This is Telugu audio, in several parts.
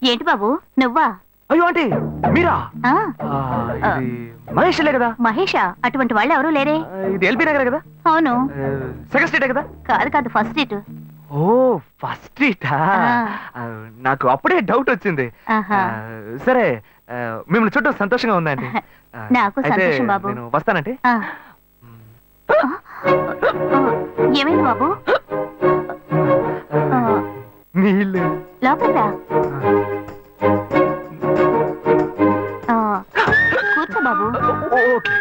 ఏంటి బాబు నువ్వా? అయ్యో ఆంటీ మీరా? ఆ, ఇది మహేష్లే కదా? మహేషా? అటువంటి వాళ్ళు ఎవరూ లేరే. ఇది ఎల్బీ నగర్ కదా? అవును. సెకండ్ స్ట్రీటే కదా? కాదు కాదు, ఫస్ట్ స్ట్రీట్. ఓ ఫస్ట్ స్ట్రీటా? నాకు అప్పుడే డౌట్ వచ్చింది. ఆహా. సరే మిమ్మల్ని చూడటం సంతోషంగా ఉందండి. నాకు సంతోషం బాబు. నేను వస్తానంటే. ఏమైంది బాబు? నీళ్ళు లోపల కూర్చో బాబు. ఓకే.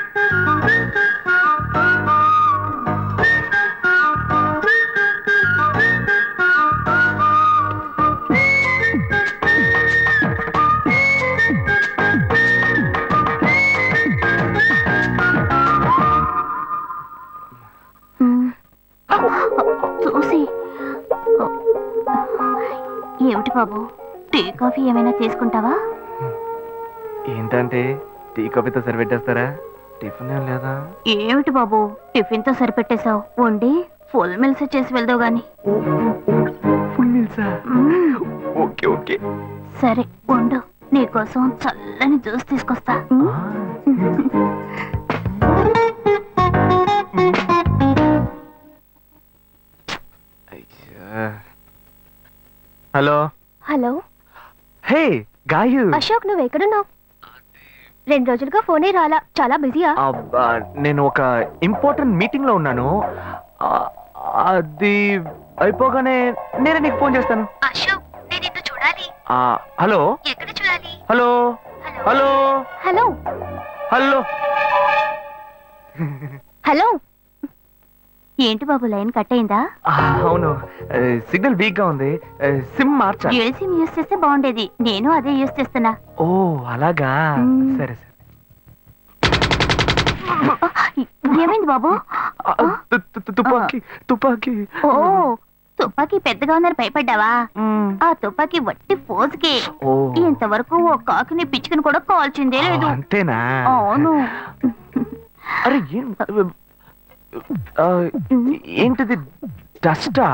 చూసి ఏమిటి బాబు, టీ కాఫీ ఏమైనా తీసుకుంటావా? ఏంటంటే టీ కాఫీతో సరిపెట్టేస్తారా? టిఫిన్ ఏం లేదా? ఏమిటి బాబు టిఫిన్ తో సరిపెట్టేశావు? వండి ఫుల్ మిల్స్ చేసి వెళ్దావు గాని. ఫుల్ మీల్సా? Okay okay. సరే వండు, నీకోసం చల్లని జ్యూస్ తీసుకొస్తా. Hello. Hello. Hey Gayu. Ashok, నువ్వు ఎక్కడున్నావు? 2 రోజులుగా ఫోనే రాలా, చాలా బిజీయా? నేను ఒక ఇంపార్టెంట్ మీటింగ్ లో ఉన్నాను. అది అయిపోగానే నేను నీకు ఫోన్ చేస్తాను. అశోక్, నేను నిన్ను చూడాలి. హలో. ఎక్కడ చూడాలి? Hello hello hello hello hello. ఏంటి బాబు లైన్ కట్ అయిందా? అవును, సిగ్నల్ వీక్ గా ఉంది. సిమ్ మార్చా. డ్యూయల్ సిమ్ యూస్ చేస్తే బాగుండేది, నేను అదే యూస్ చేస్తున్నా. ఓ అలాగా. సరే సరే. ఏమైంది బాబు? తుపాకీ తుపాకీ. ఓ తుపాకీ పెద్దగా ఉందని భయపడ్డావా? ఆ తుపాకీ వట్టి ఫోజుకే. ఇంతవరకు ఓ కాకిని పిచ్చుకుని కూడా కాల్చిందే లేదు. అంతేనా? అవును. అరే ఏంటిది? డస్టా?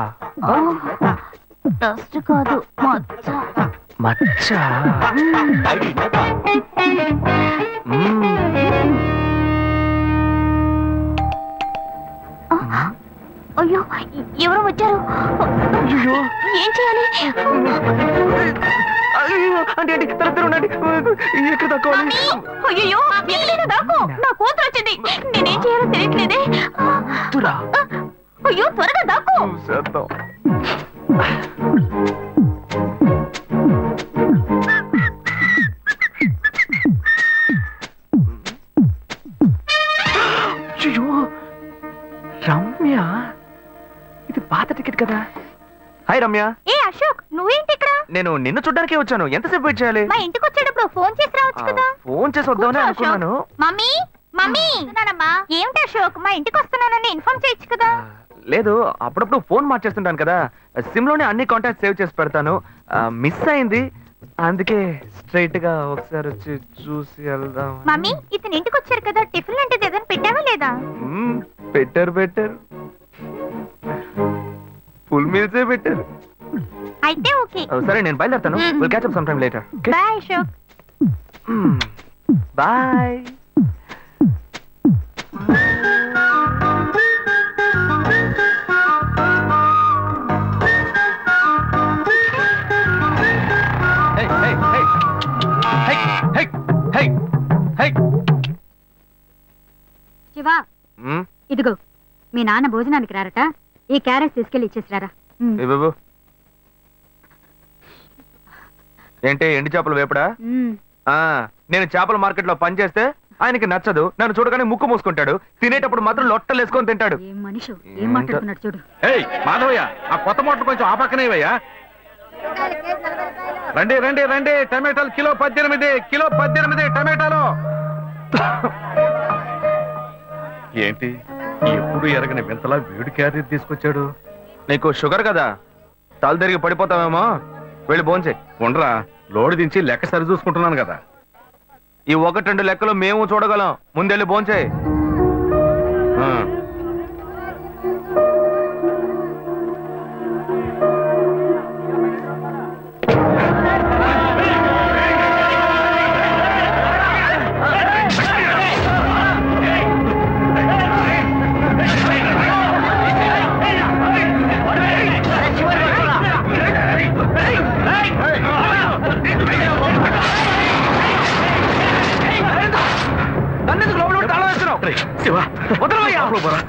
డస్ట్ కాదు, మచ్చ. మచ్చ? అయ్యో ఎవరో వచ్చారు. ఏం చేయాలి? అంటే ఉండండి, ఎక్కడ తక్కువాలి? అయ్యో ఎక్కడైనా దాకో, నా కూతురు వచ్చింది. నేనేం చేయాలో తెలియట్లేదే. అయ్యో త్వరగా దాకో. రమ్య, ఇది పాత టికెట్ కదా? హాయ్ రమ్య. ఏ అశోక్, నువ్వేంటి ఇక్కడ? నేను నిన్ను చూడ్డానికే వచ్చాను. ఎంతసేపు వెయిట్ చేయాలి? మా ఇంటికి వచ్చేటప్పుడు ఫోన్ చేసి రావచ్చు కదా. ఫోన్ చేసి వద్దామని అనుకున్నాను. మమ్మీ మమ్మీ, ఏమిటి అశోక్, మా ఇంటికి వస్తున్నానని ఇన్ఫార్మ్ చేయొచ్చు కదా. లేదు, అప్పుడప్పుడు ఫోన్ మార్చేస్తుంటాను కదా, సిమ్ లోనే అన్ని కాంటాక్ట్ సేవ్ చేసి పెడతాను. మిస్ అయింది, అందుకే స్ట్రైట్ గా ఒకసారి వచ్చి చూసి వెళ్దాం. మమ్మీ, ఇతను ఇంటికి వచ్చారు కదా, టిఫిన్ లాంటిది ఏదైనా పెట్టావా లేదా? పెట్టారు ఫుల్ మీల్సే పెట్టారు. అయితే ఓకే. సరే నేను బయలుదేరుతాను. Will catch up some time later. Bye Ashok. Bye. Shiva, ఇదిగో మీ నాన్న భోజనానికి రారట, ఈ క్యారెట్ తీసుకెళ్లి ఇచ్చేసిరారా. ఏంటి ఎండి చేపలు వేపడా? నేను చేపల మార్కెట్ లో పనిచేస్తే ఆయనకి నచ్చదు, నన్ను చూడగానే ముక్కు మూసుకుంటాడు, తినేటప్పుడు మాత్రం లొట్టలు వేసుకొని తింటాడు. ఏం మనిషి, ఏం మాట్లాడుతున్నాడు చూడు. మాధవయ్య, ఆ కొత్త మోటార్ కొంచెం ఆ పక్కనేవయ్యా. రండి రండి రండి, టమాటాలు కిలో 18 టమాటాలు. ఏంటి ఎప్పుడు ఎరగని వింతలా వేడి క్యారెట్ తీసుకొచ్చాడు? నీకు షుగర్ కదా, తల తిరిగి పడిపోతావేమో, వెళ్ళి భోంచే. ఉండరా, లోడు దించి లెక్క సరి చూసుకుంటున్నాను కదా. ఈ 1-2 లెక్కలు మేము చూడగలం, ముందెళ్ళి భోంచే. లోపల పోరా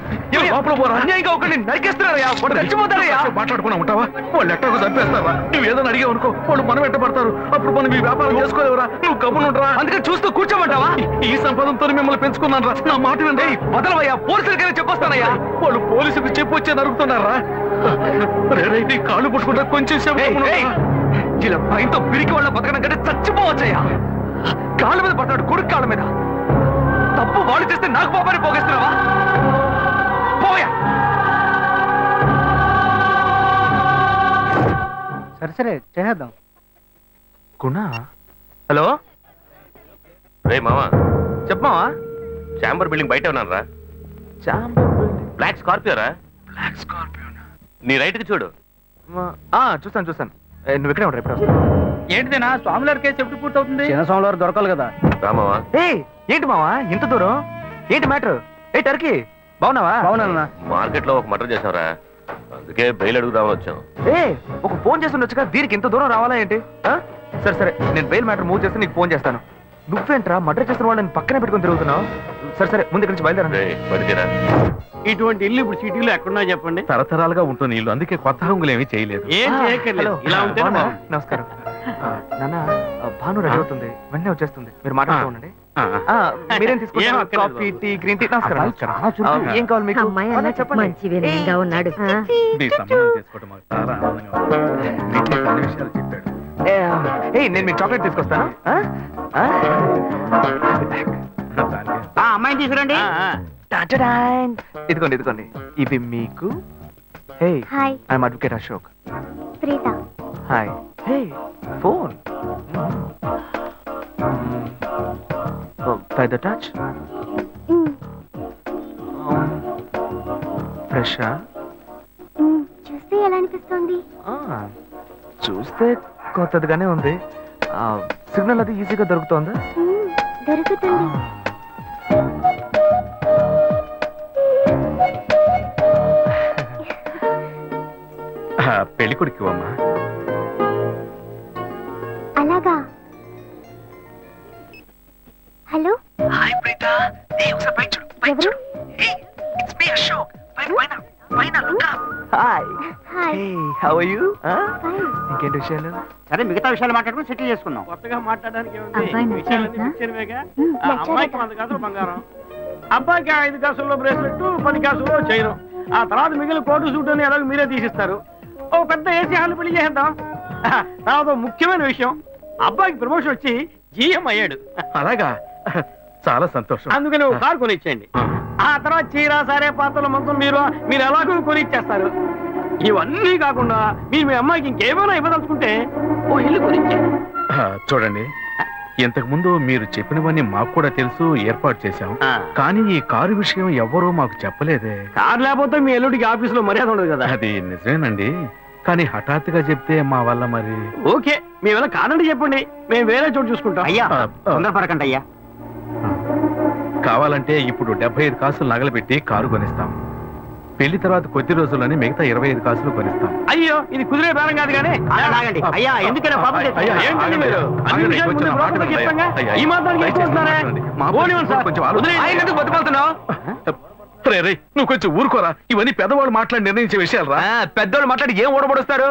లోపల పోరా అన్యాయంగా ఒకరిని నరికేస్తున్నారయ్యా వాడు చచ్చిపోతారయ్యా మాట్లాడుకున్నా ఉంటావా వాళ్ళు ఎట్టకు చంపేస్తారా నువ్వు ఏదైనా అడిగావు అనుకో వాళ్ళు మనం ఎట్టబడతారు అప్పుడు మనం ఈ వ్యాపారం చేసుకోలేవురా నువ్వు కబుర్లు ఉంటారా అందుకని చూస్తూ కూర్చోమంటావా ఈ సంపదంతో మిమ్మల్ని పెంచుకున్నాను రా నా మాట వినండి వదలవయ్యా పోలీసులకైనా చెప్పొస్తానయ్యా వాళ్ళు పోలీసులు చెప్పొచ్చే నరుగుతున్నారా నీ కాళ్ళు పుట్టుకుంటా కొంచెం సేపు గమ్మున ఏయ్, ఉండరా? ఇలా భయంతో పిరికి వాళ్ళ బతకడం కంటే చచ్చిపోవచ్చయ్యా కాళ్ళ మీద పడతాడు కొడుకు కాళ్ళ మీద తప్పు వాళ్ళు చేస్తే నాకు పాపాన్ని పోగేస్తున్నావా పోయా సరే చేద్దాం. గుణ హలో రే మామా చెప్పమావా చాంబర్ బిల్డింగ్ బయట ఉన్నాను రా బ్లాక్ స్కార్పియో రా బ్లాక్ స్కార్పియో నీ రైట్ కి చూడు చూస్తాను నువ్వు ఇక్కడే ఉంటా ఇప్పుడు వస్తా. ఏంటిదేనా స్వామివారి కేసు ఎప్పుడు పూర్తవుతుంది? చిన్న స్వామివారు దొరకాలి కదా. రా మావా ఏంటి మావా ఇంత దూరం ఏంటి మ్యాటర్ ఏ టర్కీ బాగున్నావా అవునన్నా. మార్కెట్ లో ఒక మర్డర్ చేసావురా అందుకే బెయిల్ అడుగుదామని వచ్చాం ఒక ఫోన్ చేసి ఉండొచ్చుగా దీనికి ఇంత దూరం రావాలా ఏంటి సరే నేను బెయిల్ మ్యాటర్ మూవ్ చేస్తే నీకు ఫోన్ చేస్తాను నువ్వేంట్రా మర్డర్ చేసిన వాళ్ళని పక్కనే పెట్టుకుని తిరుగుతున్నావు సరే ముందు ఇక్కడి నుంచి బయలుదేరండి పడితేరా ఇటువంటి ఇల్లు ఇప్పుడు సిటీలో ఎక్కడున్నా చెప్పండి. తరతరాలుగా ఉంటుంది ఇల్లు అందుకే కొత్త హంగులు ఏమీ చేయలేదు ఏం చేయక్కర్లేదు. హలో. ఇలా ఉంటే బాగున్నారా? నమస్కారం నాన్న భాను రెడీ అవుతుంది వెంటనే వచ్చేస్తుంది మీరు మాట్లాడుతూ ఉండండి మీరేం ఏం తీసుకుంటారు అక్కర్లేదు కాఫీ టీ గ్రీన్ టీ నమస్కారం ఏం కావాలి మీకు అమ్మాయి అన్నట్టు చెప్పండి మంచి వినయంగా ఉన్నాడు. నీ సంబంధం చేసుకోవడం మాకు చాలా ఆనందంగా ఉంది. నీకే కొన్ని విషయాలు చెప్పాడు నేను మీకు చాక్లెట్ తీసుకొస్తాను అమ్మాయిని తీసుకురండి. ఇదిగోండి ఇవి మీకు hey hi I am advocate Ashok Preetha hi hey phone by the touch ఫ్రెషా చూస్తే ఎలా అనిపిస్తుంది? చూస్తే కొత్తదిగానే ఉంది సిగ్నల్ అది ఈజీగా దొరుకుతోందా దొరుకుతుంది. పెళ్లి కొడుకు అమ్మా అలాగా. హలో హాయ్ ప్రీత ఒకసారి పైకి చూడు పైకి ఎవరు? చూడు ఇట్స్ మీ అశోక్ పైన look up hi hi hey how are you fine. ఇంకేంటి విషయాలు సరే మిగతా విషయాలు మాట్లాడుకుని సెటిల్ చేసుకుందాం. కొత్తగా మాట్లాడడానికి అబ్బాయి ఏముంది? విషయాలన్నీ నచ్చాడా? నిచ్చెనవేగా. నచ్చాడట. అమ్మాయికి 100 కాసులు బంగారం, అబ్బాయికి 5 కాసుల్లో బ్రేస్లెట్, 10 కాసుల్లో చైన్. ఆ తర్వాత మిగిలిన కోటు సూట్ అని ఎలాగో మీరే తీసిస్తారు. ఓ పెద్ద ఏసీ హాల్ పెళ్లి చేద్దాం. తర్వాత ఓ ముఖ్యమైన విషయం, అబ్బాయికి ప్రమోషన్ వచ్చి జీఎం అయ్యాడు. అలాగా చాలా సంతోషం అందుకని ఓ కారు కొనిచ్చేయండి. ఆ తర్వాత చీర సారే పాత్రల మొత్తం మీరు ఎలాగో కొనిచ్చేస్తారు. ఇవన్నీ కాకుండా మీరు మీ అమ్మాయికి ఇంకేమైనా ఇవ్వదలుచుకుంటే ఓ ఇల్లు కొనిచ్చేయండి. చూడండి ఇంతకు ముందు మీరు చెప్పినవన్నీ మాకు కూడా తెలుసు ఏర్పాటు చేశాం కానీ ఈ కారు విషయం ఎవ్వరూ మాకు చెప్పలేదే కారు లేకపోతే మీ ఎల్లుడికి ఆఫీసులో మర్యాద ఉండదు కదా. అది నిజమేనండి కానీ హఠాత్తుగా చెప్తే మా వల్ల మరి ఓకే మీ వల్ల కాదండి చెప్పండి, మేము వేరే చోటు చూసుకుంటాం. అయ్యా ఆ, తొందరపడకండి అయ్యా. కావాలంటే ఇప్పుడు 75 కాసులు నగలబెట్టి కారు కొనిస్తాం పెళ్లి తర్వాత కొద్ది రోజుల్లోనే మిగతా 25 కాసులు కొనిస్తాం అయ్యో ఇది కుదిరే బేరం కాదు కానీ ఆగండి. అయ్యా ఎందుకైనా పాపం అయ్యా, తెచ్చారు? ఏంటండి మీరు అన్ని ఆగండి, విషయాలు కొంచెం ముందు మాట బ్రోకర్కి వినండి. చెప్తాంగా? అయ్యా, ఈ మాత్రానికి దయచేసి ఎక్కువస్తున్నారే? మాట్లాడండి. మా పోనివ్వండి సార్. కొంచెం ఆలోచించండి. వదిలేయండి. ఆయన ఎందుకు బతిమాలుతున్నావు రే నువ్వు కొంచెం ఊరుకోరా ఇవన్నీ పెద్దవాళ్ళు మాట్లాడి నిర్ణయించే విషయాలు రా పెద్దోళ్ళు మాట్లాడి ఏం ఓడబడుస్తారు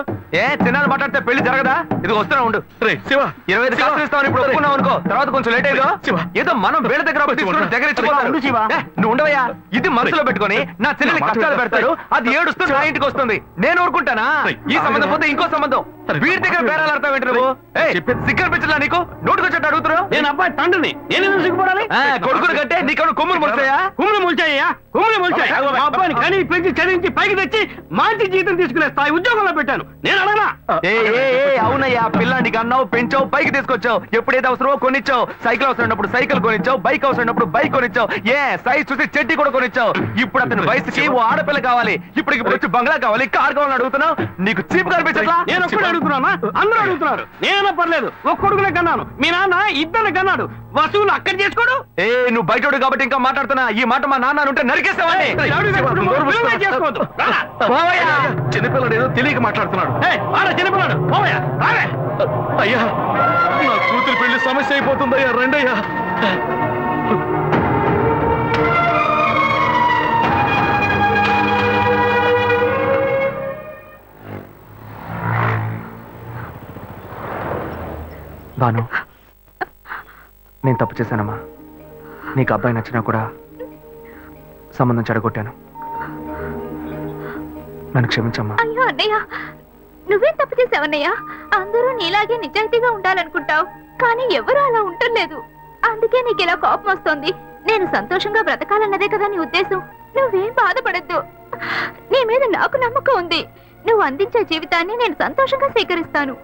చిన్నాళ్ళు మాట్లాడితే పెళ్లి జరగదా ఇది వస్తున్నా ఉండు రే శివ 25 కాసులు ఇస్తామని ఇప్పుడు ఒప్పుకున్నావు అనుకో తర్వాత కొంచెం లేట్ అయ్యో శివ. ఏదో మనం వేళ దగ్గర అప్పు తీసుకుని దగ్గర ఇచ్చిపోతారు. ఉండు శివ. నువ్వు ఉండవయ్యా ఇది మనసులో పెట్టుకొని నా చెల్లెలి నా మాట కష్టాలు విను. పెడతారు అది ఏడుస్తూ నా ఇంటికి వస్తుంది నేను ఊరుకుంటానా ఈ సంబంధం పోతే ఇంకో సంబంధం వీడి దగ్గర బేరాలు ఆడతావు ఏంటి నువ్వు సిగ్గర్ పిచ్చలా నీకు నోటుకొచ్చేట్టు అడుగుతున్నావు నేను అబ్బాయి తండ్రిని, నేను ఎందుకు సిగ్గుపడాలి? కొడుకులు కంటే నీకు కొమ్ములు ముడతాయా కుమ్ములు మొలిచాయ్యా, కుమ్ములు మొలిచాయి. మా అబ్బాయిని కని పెంచి చదివించి పైకి తెచ్చి మంచి జీతం తీసుకునే స్థాయి ఉద్యోగంలో పెట్టాను. నేను అడగనా? అవునయ్యా పిల్లానికి అన్నావు పెంచావు పైకి తీసుకొచ్చావు ఎప్పుడైతే అవసరమో కొనిచ్చావు సైకిల్ అవసరమైనప్పుడు సైకిల్ కొనిచ్చావు బైక్ అవసరమైనప్పుడు బైక్ కొనిచ్చావు సైజ్ చూసి చెడ్డి కూడా కొనిచ్చావు ఇప్పుడు అతని వయసుకి ఓ ఆడపిల్ల కావాలి ఇప్పుడు వచ్చి బంగ్లా కావాలి కార్ కావాలని అడుగుతున్నావు నీకు చీప్ కనిపించట్లా నేను ఒక్కడే అడుగుతున్నానా? అందరూ అడుగుతున్నారు. నేనైనా పర్లేదు ఒక్క కొడుకునే కన్నాను, మీ నాన్న ఇద్దరు కన్నాడు. వసూలు అక్కడ చేసుకోడు. నువ్వు బయటోడు కాబట్టి ఇంకా మాట్లాడుతున్నా ఈ మాట మా నాన్న ఉంటే నరికేస్తావని చేసుకోవద్దు. రారా. చిన్నపిల్లడు ఏదో తెలియక మాట్లాడుతున్నాడు ఏయ్, వారా చిన్నపిల్లాడు. పోవయ్యా, రావే. అయ్యా నా కూతురు పెళ్లి సమస్య అయిపోతుందయ్యా రండయ్యా భాను, నేను తప్పు చేశానమ్మా. నీకు అబ్బాయి నచ్చినా కూడా సంబంధం చెడగొట్టాను. నన్ను క్షమించమ్మా. అయ్యో అన్నయ్య, నువ్వేం తప్పు చేసావన్నయ్య? అందరూ నీలాగే నిజాయితీగా ఉండాలనుకుంటావు, కానీ ఎవరు అలా ఉండలేదు. అందుకే నీకు ఇలా కోపం వస్తుంది. నేను సంతోషంగా బ్రతకాలన్నదే కదా నీ ఉద్దేశం. నువ్వేం బాధపడద్దు. నీ మీద నాకు నమ్మకం ఉంది. నువ్వు అందించే జీవితాన్ని నేను సంతోషంగా స్వీకరిస్తాను.